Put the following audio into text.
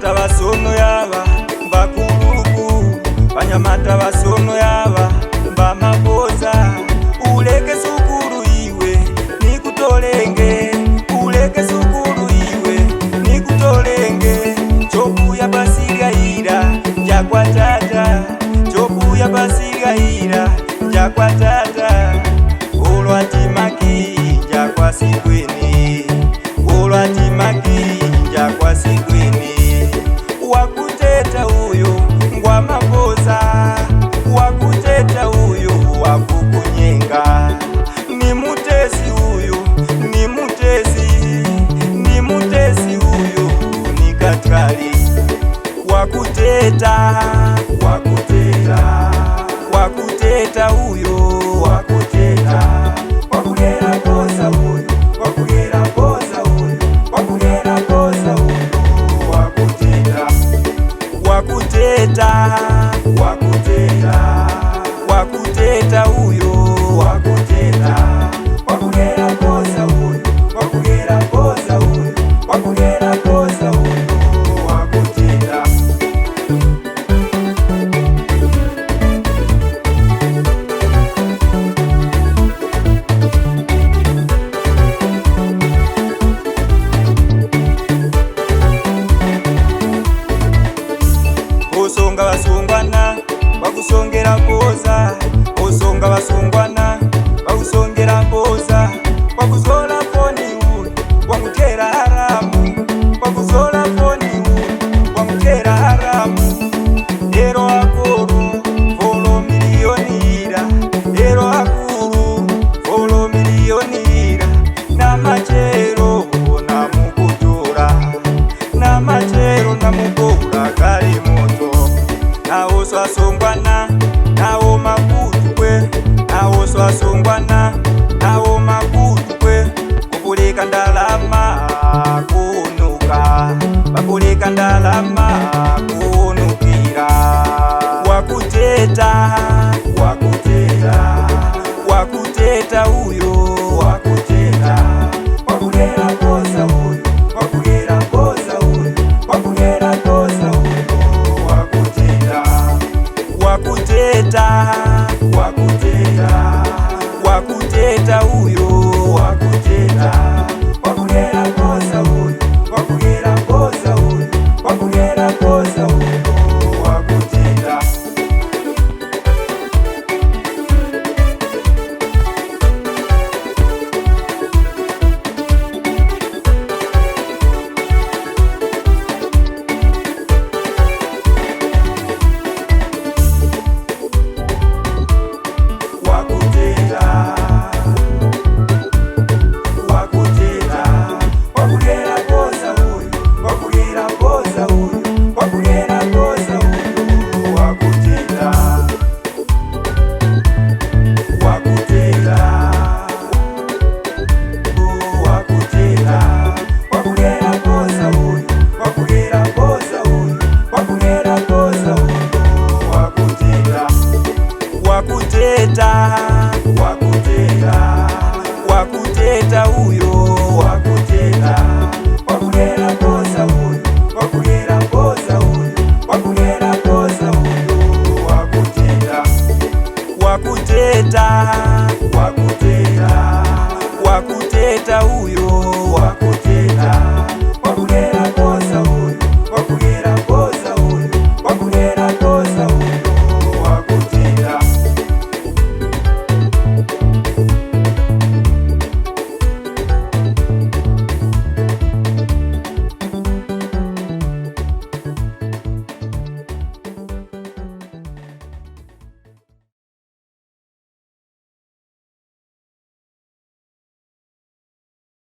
Banyamata basono yaba bakuluku, banyamata basono yaba bamapoza. Uleke sukuru iwe nikutolenge, uleke sukuru iwe nikutolenge. Choku ya basigaira jakwa tata, choku ya basigaira jakwa tata. Olwatimaki jakwa sigweni, olwatimaki jakwa sigweni. Wakuteta uyo ngwa mapoza, wakuteta uyo wakukunyenga. Ni mutesi uyo, ni mutesi, ni mutesi uyo ni katali. Wakuteta, wakuteta, wakuteta uyo, wakuteta. Wakugera kosa uyo, wakugera kosa uyo, wakugera kosa uyo, wakuteta. Wakuteta, wakuteta, wakuteta uyo, wakuteta. Wakugera kosa uyo, wakugera kosa uyo, wakugera kosa uyo, wakuteta. Osonga basungwana bakusongera poza, osonga basungwana bakusongera poza. Wakuzola foni uyu wangutera haramu, wakuzola foni uyu wangutera haramu. Ero akuru folo milioni ira, ero akuru folo milioni ira. Namachero namukutura, namachero namukura kali moto. Nawo swasongwana nawo makutu kwe, nawo swasongwana nawo makutu kwe. Kupulika ndalama kunuka, bakulika ndalama kunukira. Wakuteta